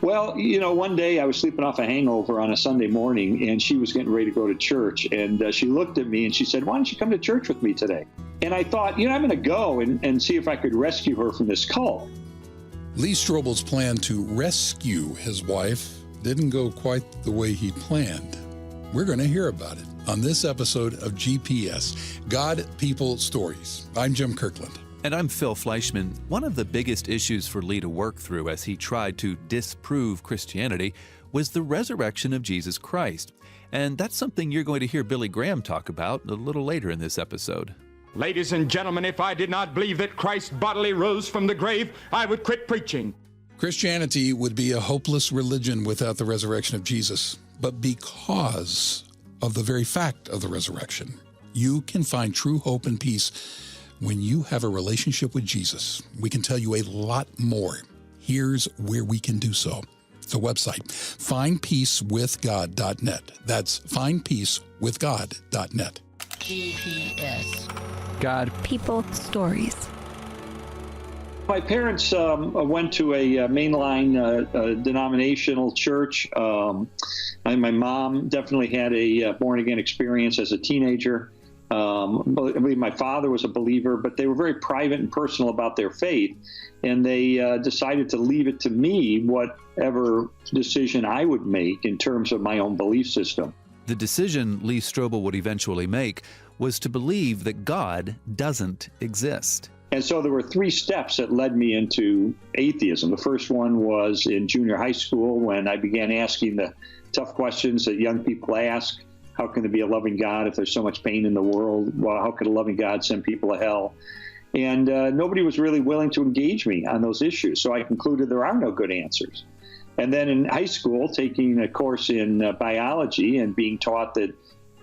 Well, one day I was sleeping off a hangover on a Sunday morning, and she was getting ready to go to church. And she looked at me and she said, "Why don't you come to church with me today?" And I thought, I'm going to go and see if I could rescue her from this cult. Lee Strobel's plan to rescue his wife didn't go quite the way he planned. We're going to hear about it on this episode of GPS, God, People, Stories. I'm Jim Kirkland. And I'm Phil Fleischman. One of the biggest issues for Lee to work through as he tried to disprove Christianity was the resurrection of Jesus Christ. And that's something you're going to hear Billy Graham talk about a little later in this episode. Ladies and gentlemen, if I did not believe that Christ bodily rose from the grave, I would quit preaching. Christianity would be a hopeless religion without the resurrection of Jesus. But because of the very fact of the resurrection, you can find true hope and peace when you have a relationship with Jesus. We can tell you a lot more. Here's where we can do so. The website, findpeacewithgod.net. That's findpeacewithgod.net. GPS. God, People, Stories. My parents went to a mainline denominational church. My mom definitely had a born-again experience as a teenager. I believe my father was a believer, but they were very private and personal about their faith. And they decided to leave it to me, whatever decision I would make in terms of my own belief system. The decision Lee Strobel would eventually make was to believe that God doesn't exist. And so there were 3 steps that led me into atheism. The first one was in junior high school when I began asking the tough questions that young people ask. How can there be a loving God if there's so much pain in the world? Well, how could a loving God send people to hell? And nobody was really willing to engage me on those issues. So I concluded there are no good answers. And then in high school, taking a course in biology and being taught that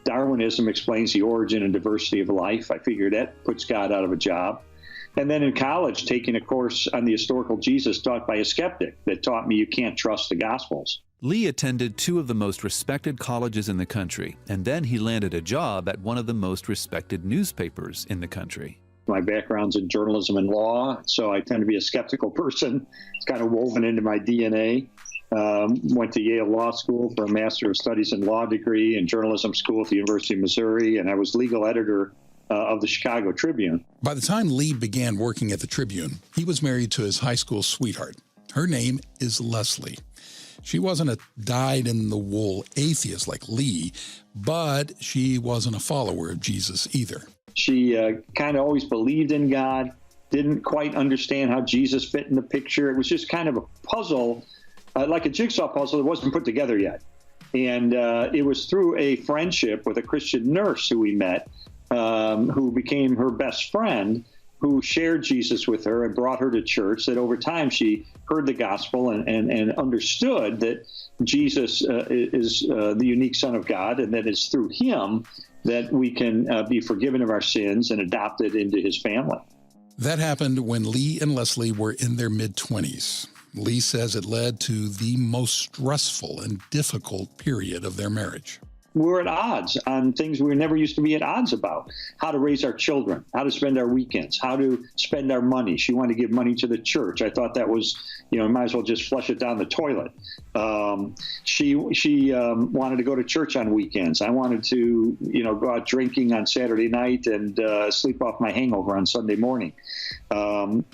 Darwinism explains the origin and diversity of life, I figured that puts God out of a job. And then in college, taking a course on the historical Jesus taught by a skeptic that taught me you can't trust the Gospels. Lee attended 2 of the most respected colleges in the country, and then he landed a job at one of the most respected newspapers in the country. My background's in journalism and law, so I tend to be a skeptical person. It's kind of woven into my DNA. Went to Yale Law School for a Master of Studies in Law degree and journalism school at the University of Missouri, and I was legal editor of the Chicago Tribune. By the time Lee began working at the Tribune, he was married to his high school sweetheart. Her name is Leslie. She wasn't a dyed-in-the-wool atheist like Lee, but she wasn't a follower of Jesus either. She kind of always believed in God, didn't quite understand how Jesus fit in the picture. It was just kind of a puzzle, like a jigsaw puzzle that wasn't put together yet. And it was through a friendship with a Christian nurse who we met, who became her best friend, who shared Jesus with her and brought her to church, that over time she heard the gospel and understood that Jesus is the unique Son of God, and that it's through him that we can be forgiven of our sins and adopted into his family. That happened when Lee and Leslie were in their mid-20s. Lee says it led to the most stressful and difficult period of their marriage. We're at odds on things we never used to be at odds about. How to raise our children, how to spend our weekends, how to spend our money. She wanted to give money to the church. I thought that was, might as well just flush it down the toilet. She wanted to go to church on weekends. I wanted to, go out drinking on Saturday night and sleep off my hangover on Sunday morning.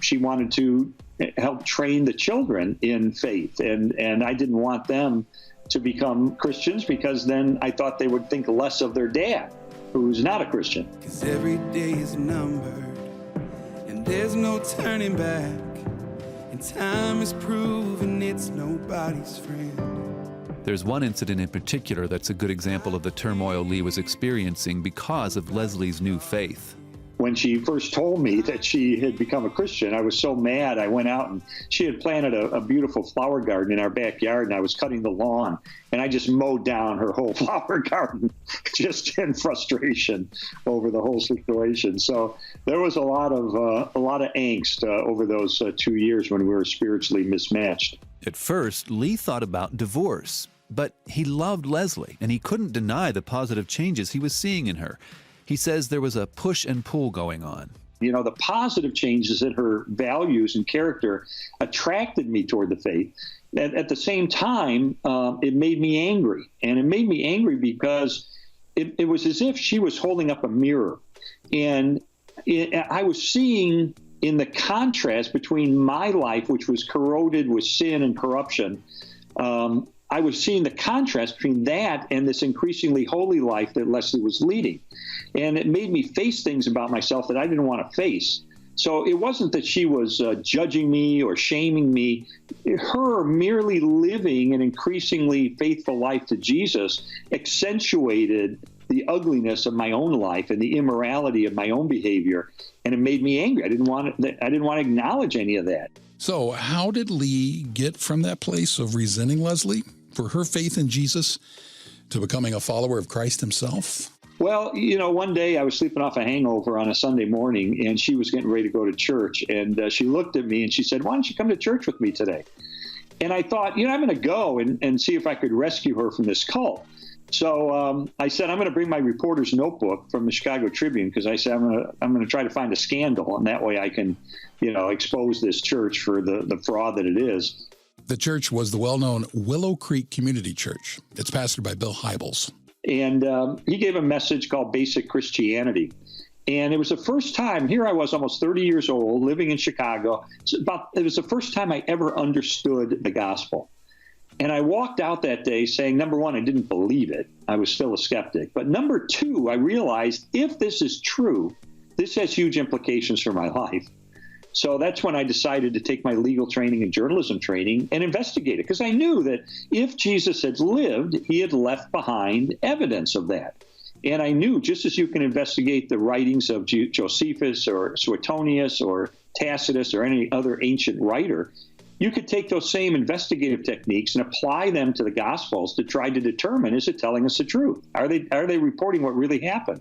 She wanted to help train the children in faith, and I didn't want them to become Christians because then I thought they would think less of their dad, who's not a Christian. 'Cause every day is numbered and there's no turning back, and time has proven it's nobody's friend. There's one incident in particular that's a good example of the turmoil Lee was experiencing because of Leslie's new faith. When she first told me that she had become a Christian, I was so mad. I went out and she had planted a beautiful flower garden in our backyard, and I was cutting the lawn, and I just mowed down her whole flower garden just in frustration over the whole situation. So there was a lot of angst over those 2 years when we were spiritually mismatched. At first, Lee thought about divorce, but he loved Leslie, and he couldn't deny the positive changes he was seeing in her. He says there was a push and pull going on. The positive changes in her values and character attracted me toward the faith. At the same time, it made me angry. And it made me angry because it was as if she was holding up a mirror. And I was seeing in the contrast between my life, which was corroded with sin and corruption, I was seeing the contrast between that and this increasingly holy life that Leslie was leading. And it made me face things about myself that I didn't want to face. So it wasn't that she was judging me or shaming me. Her merely living an increasingly faithful life to Jesus accentuated the ugliness of my own life and the immorality of my own behavior, and it made me angry. I didn't want to acknowledge any of that. So how did Lee get from that place of resenting Leslie for her faith in Jesus to becoming a follower of Christ himself? Well, one day I was sleeping off a hangover on a Sunday morning, and she was getting ready to go to church. And she looked at me and she said, "Why don't you come to church with me today?" And I thought, I'm going to go and see if I could rescue her from this cult. So I said, I'm going to bring my reporter's notebook from the Chicago Tribune, because I said, I'm going to try to find a scandal, and that way I can, expose this church for the fraud that it is. The church was the well-known Willow Creek Community Church. It's pastored by Bill Hybels. And he gave a message called Basic Christianity. And it was the first time, here I was almost 30 years old, living in Chicago. It was the first time I ever understood the gospel. And I walked out that day saying, number one, I didn't believe it. I was still a skeptic. But number two, I realized if this is true, this has huge implications for my life. So that's when I decided to take my legal training and journalism training and investigate it, because I knew that if Jesus had lived, he had left behind evidence of that. And I knew, just as you can investigate the writings of Josephus or Suetonius or Tacitus or any other ancient writer, you could take those same investigative techniques and apply them to the Gospels to try to determine, is it telling us the truth? Are they reporting what really happened?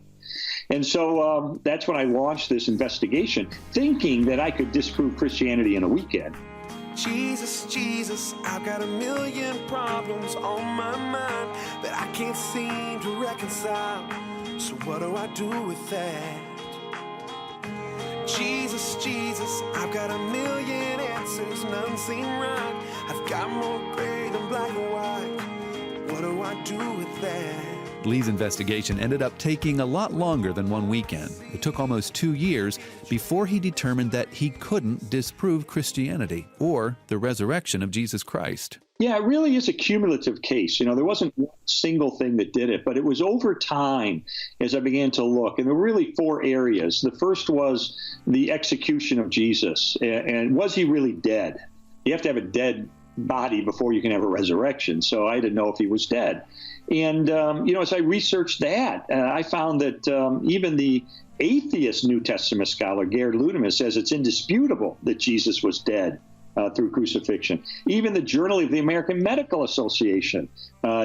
And so that's when I launched this investigation, thinking that I could disprove Christianity in a weekend. Jesus, Jesus, I've got a million problems on my mind that I can't seem to reconcile. So what do I do with that? Jesus, Jesus, I've got a million answers, none seem right. I've got more gray than black and white. What do I do with that? Lee's investigation ended up taking a lot longer than one weekend. It took almost 2 years before he determined that he couldn't disprove Christianity or the resurrection of Jesus Christ. Yeah, it really is a cumulative case. There wasn't one single thing that did it, but it was over time as I began to look. And there were really 4 areas. The first was the execution of Jesus. And was he really dead? You have to have a dead body before you can have a resurrection. So I didn't know if he was dead. And, as I researched that, I found that even the atheist New Testament scholar, Gerd Ludemann, says it's indisputable that Jesus was dead through crucifixion. Even the Journal of the American Medical Association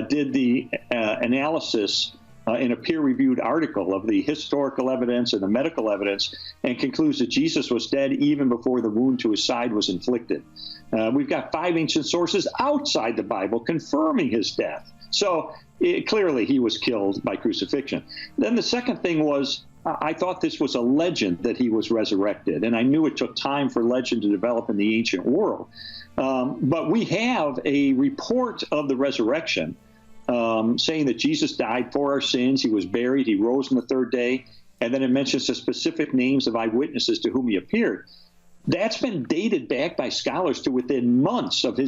did the analysis in a peer-reviewed article of the historical evidence and the medical evidence, and concludes that Jesus was dead even before the wound to his side was inflicted. We've got 5 ancient sources outside the Bible confirming his death. So clearly he was killed by crucifixion. Then the second thing was, I thought this was a legend that he was resurrected, and I knew it took time for legend to develop in the ancient world. But we have a report of the resurrection saying that Jesus died for our sins, he was buried, he rose on the 3rd day, and then it mentions the specific names of eyewitnesses to whom he appeared. That's been dated back by scholars to within months of his